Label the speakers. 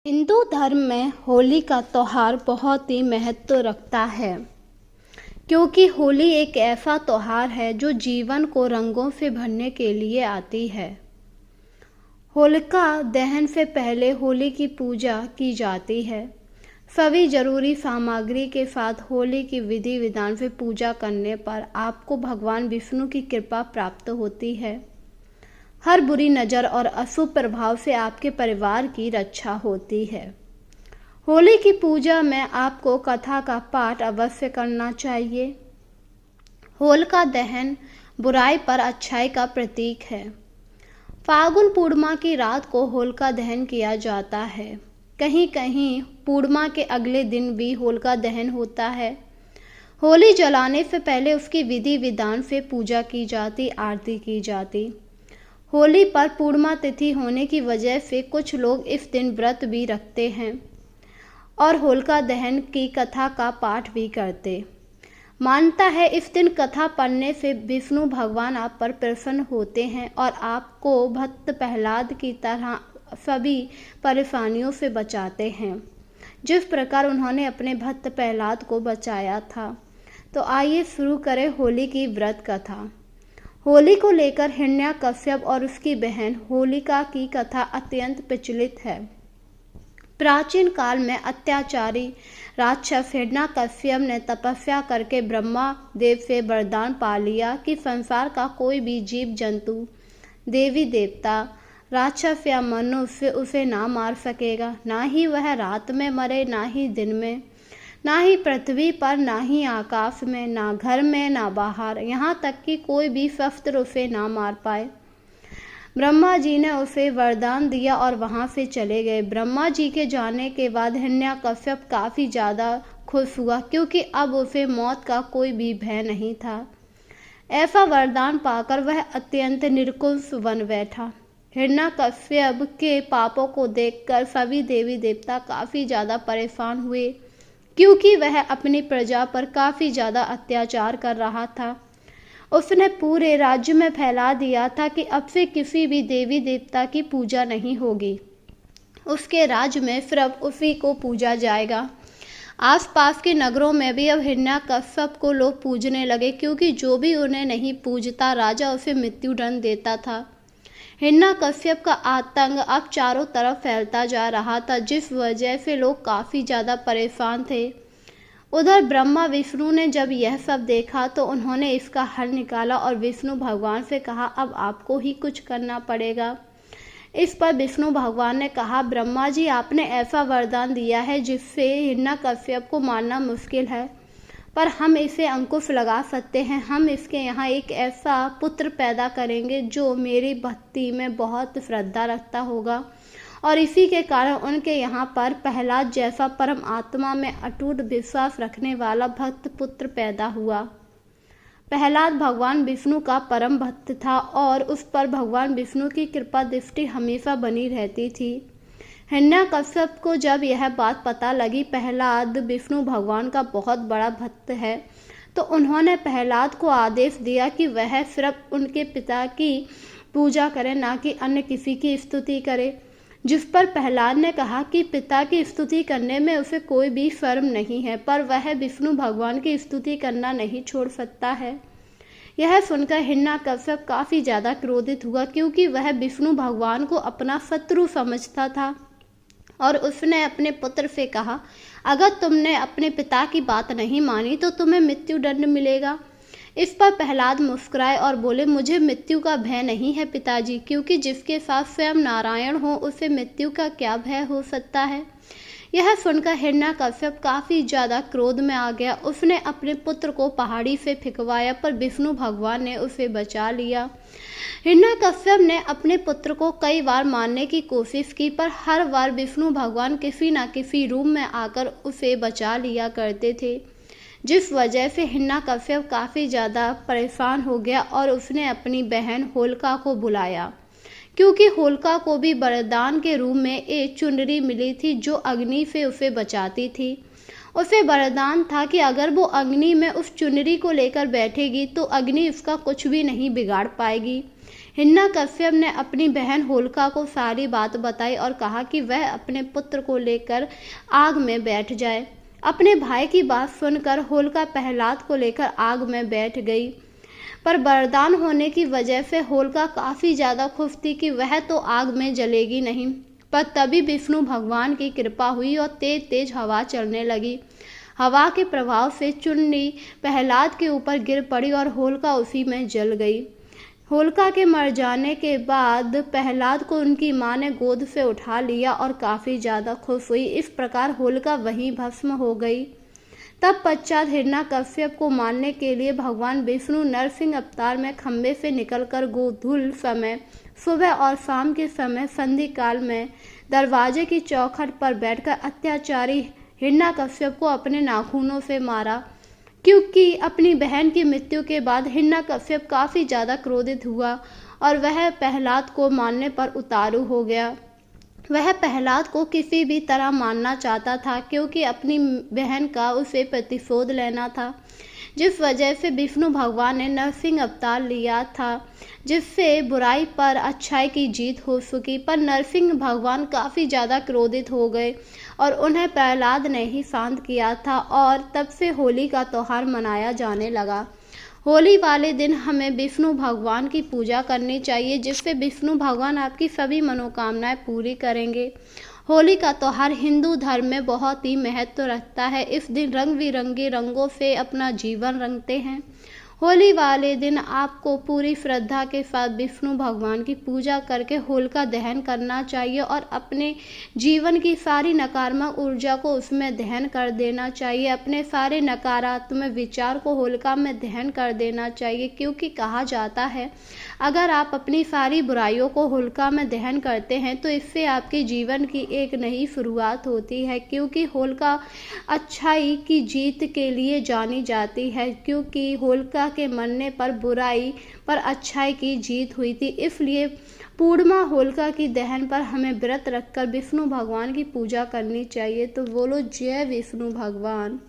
Speaker 1: हिंदू धर्म में होली का त्यौहार बहुत ही महत्व रखता है, क्योंकि होली एक ऐसा त्यौहार है जो जीवन को रंगों से भरने के लिए आती है। होलिका दहन से पहले होली की पूजा की जाती है। सभी जरूरी सामग्री के साथ होली की विधि विधान से पूजा करने पर आपको भगवान विष्णु की कृपा प्राप्त होती है। हर बुरी नज़र और अशुभ प्रभाव से आपके परिवार की रक्षा होती है। होली की पूजा में आपको कथा का पाठ अवश्य करना चाहिए। होलिका दहन बुराई पर अच्छाई का प्रतीक है। फाल्गुन पूर्णिमा की रात को होलिका दहन किया जाता है। कहीं कहीं पूर्णिमा के अगले दिन भी होलिका दहन होता है। होली जलाने से पहले उसकी विधि विधान से पूजा की जाती, आरती की जाती। होली पर पूर्णिमा तिथि होने की वजह से कुछ लोग इस दिन व्रत भी रखते हैं और होलिका दहन की कथा का पाठ भी करते। मानता है इस दिन कथा पढ़ने से विष्णु भगवान आप पर प्रसन्न होते हैं और आपको भक्त प्रहलाद की तरह सभी परेशानियों से बचाते हैं, जिस प्रकार उन्होंने अपने भक्त प्रहलाद को बचाया था। तो आइए शुरू करें होली की व्रत कथा। होली को लेकर हिरण्यकश्यप और उसकी बहन होलिका की कथा अत्यंत प्रचलित है। प्राचीन काल में अत्याचारी राक्षस हिरण्यकश्यप ने तपस्या करके ब्रह्मा देव से वरदान पा लिया कि संसार का कोई भी जीव जंतु, देवी देवता, राक्षस या मनुष्य उसे ना मार सकेगा। ना ही वह रात में मरे, ना ही दिन में, ना ही पृथ्वी पर, ना ही आकाश में, ना घर में, ना बाहर, यहाँ तक कि कोई भी शस्त्र उसे ना मार पाए। ब्रह्मा जी ने उसे वरदान दिया और वहाँ से चले गए। ब्रह्मा जी के जाने के बाद हिरण्यकश्यप काफ़ी ज़्यादा खुश हुआ, क्योंकि अब उसे मौत का कोई भी भय नहीं था। ऐसा वरदान पाकर वह अत्यंत निर्कुश बन बैठा। हिरण्यकश्यप के पापों को देखकर सभी देवी देवता काफ़ी ज़्यादा परेशान हुए, क्योंकि वह अपनी प्रजा पर काफ़ी ज़्यादा अत्याचार कर रहा था। उसने पूरे राज्य में फैला दिया था कि अब से किसी भी देवी देवता की पूजा नहीं होगी। उसके राज्य में सिर्फ उसी को पूजा जाएगा। आसपास के नगरों में भी अब हिरण्यकश्यप को लोग पूजने लगे, क्योंकि जो भी उन्हें नहीं पूजता राजा उसे मृत्युदंड देता था। हिरण्यकश्यप का आतंक अब चारों तरफ फैलता जा रहा था, जिस वजह से लोग काफ़ी ज़्यादा परेशान थे। उधर ब्रह्मा विष्णु ने जब यह सब देखा तो उन्होंने इसका हल निकाला और विष्णु भगवान से कहा, अब आपको ही कुछ करना पड़ेगा। इस पर विष्णु भगवान ने कहा, ब्रह्मा जी, आपने ऐसा वरदान दिया है जिससे हिरण्यकश्यप को मारना मुश्किल है, पर हम इसे अंकुश लगा सकते हैं। हम इसके यहाँ एक ऐसा पुत्र पैदा करेंगे जो मेरी भक्ति में बहुत श्रद्धा रखता होगा, और इसी के कारण उनके यहाँ पर प्रहलाद जैसा परम आत्मा में अटूट विश्वास रखने वाला भक्त पुत्र पैदा हुआ। प्रहलाद भगवान विष्णु का परम भक्त था और उस पर भगवान विष्णु की कृपा दृष्टि हमेशा बनी रहती थी। हिरण्यकश्यप को जब यह बात पता लगी प्रहलाद विष्णु भगवान का बहुत बड़ा भक्त है, तो उन्होंने प्रहलाद को आदेश दिया कि वह सिर्फ उनके पिता की पूजा करे, ना कि अन्य किसी की स्तुति करे। जिस पर प्रहलाद ने कहा कि पिता की स्तुति करने में उसे कोई भी शर्म नहीं है, पर वह विष्णु भगवान की स्तुति करना नहीं छोड़ सकता है। यह सुनकर हिरण्यकश्यप काफ़ी ज़्यादा क्रोधित हुआ, क्योंकि वह विष्णु भगवान को अपना शत्रु समझता था, और उसने अपने पुत्र से कहा, अगर तुमने अपने पिता की बात नहीं मानी तो तुम्हें मृत्युदंड मिलेगा। इस पर प्रहलाद मुस्कुराए और बोले, मुझे मृत्यु का भय नहीं है पिताजी, क्योंकि जिसके साथ स्वयं नारायण हो उसे मृत्यु का क्या भय हो सकता है। यह सुनकर हिरण्यकश्यप काफ़ी ज़्यादा क्रोध में आ गया। उसने अपने पुत्र को पहाड़ी से फेंकवाया, पर विष्णु भगवान ने उसे बचा लिया। हिरण्यकश्यप ने अपने पुत्र को कई बार मारने की कोशिश की, पर हर बार विष्णु भगवान किसी न किसी रूप में आकर उसे बचा लिया करते थे, जिस वजह से हिरण्यकश्यप काफ़ी ज़्यादा परेशान हो गया और उसने अपनी बहन होलिका को बुलाया, क्योंकि होलिका को भी वरदान के रूप में एक चुनरी मिली थी जो अग्नि से उसे बचाती थी। उसे वरदान था कि अगर वो अग्नि में उस चुनरी को लेकर बैठेगी तो अग्नि उसका कुछ भी नहीं बिगाड़ पाएगी। हिरण्यकश्यप ने अपनी बहन होलिका को सारी बात बताई और कहा कि वह अपने पुत्र को लेकर आग में बैठ जाए। अपने भाई की बात सुनकर होलिका प्रहलाद को लेकर आग में बैठ गई, पर वरदान होने की वजह से होलिका काफ़ी ज़्यादा खुश थी कि वह तो आग में जलेगी नहीं। पर तभी विष्णु भगवान की कृपा हुई और तेज तेज हवा चलने लगी। हवा के प्रभाव से चुन्नी प्रहलाद के ऊपर गिर पड़ी और होलिका उसी में जल गई। होलिका के मर जाने के बाद प्रहलाद को उनकी मां ने गोद से उठा लिया और काफ़ी ज़्यादा खुश हुई। इस प्रकार होलिका वहीं भस्म हो गई। तब पश्चात हिरण्यकश्यप को मारने के लिए भगवान विष्णु नरसिंह अवतार में खंभे से निकलकर गोधूल समय, सुबह और शाम के समय संधि काल में दरवाजे की चौखट पर बैठकर अत्याचारी हिरण्यकश्यप को अपने नाखूनों से मारा। क्योंकि अपनी बहन की मृत्यु के बाद हिरण्यकश्यप काफ़ी ज़्यादा क्रोधित हुआ और वह प्रहलाद को मारने पर उतारू हो गया। वह प्रहलाद को किसी भी तरह मारना चाहता था क्योंकि अपनी बहन का उसे प्रतिशोध लेना था, जिस वजह से विष्णु भगवान ने नरसिंह अवतार लिया था, जिससे बुराई पर अच्छाई की जीत हो सकी। पर नरसिंह भगवान काफ़ी ज़्यादा क्रोधित हो गए और उन्हें प्रहलाद ने ही शांत किया था और तब से होली का त्यौहार मनाया जाने लगा। होली वाले दिन हमें विष्णु भगवान की पूजा करनी चाहिए, जिससे विष्णु भगवान आपकी सभी मनोकामनाएं पूरी करेंगे। होली का त्यौहार हिंदू धर्म में बहुत ही महत्व रखता है। इस दिन रंग बिरंगे रंगों से अपना जीवन रंगते हैं। होली वाले दिन आपको पूरी श्रद्धा के साथ विष्णु भगवान की पूजा करके होलिका दहन करना चाहिए और अपने जीवन की सारी नकारात्मक ऊर्जा को उसमें दहन कर देना चाहिए। अपने सारे नकारात्मक विचार को होलिका में दहन कर देना चाहिए, क्योंकि कहा जाता है अगर आप अपनी सारी बुराइयों को होलिका में दहन करते हैं तो इससे आपके जीवन की एक नई शुरुआत होती है। क्योंकि होलिका अच्छाई की जीत के लिए जानी जाती है, क्योंकि होलिका के मरने पर बुराई पर अच्छाई की जीत हुई थी। इसलिए पूर्णिमा होलिका की दहन पर हमें व्रत रखकर विष्णु भगवान की पूजा करनी चाहिए। तो बोलो जय विष्णु भगवान।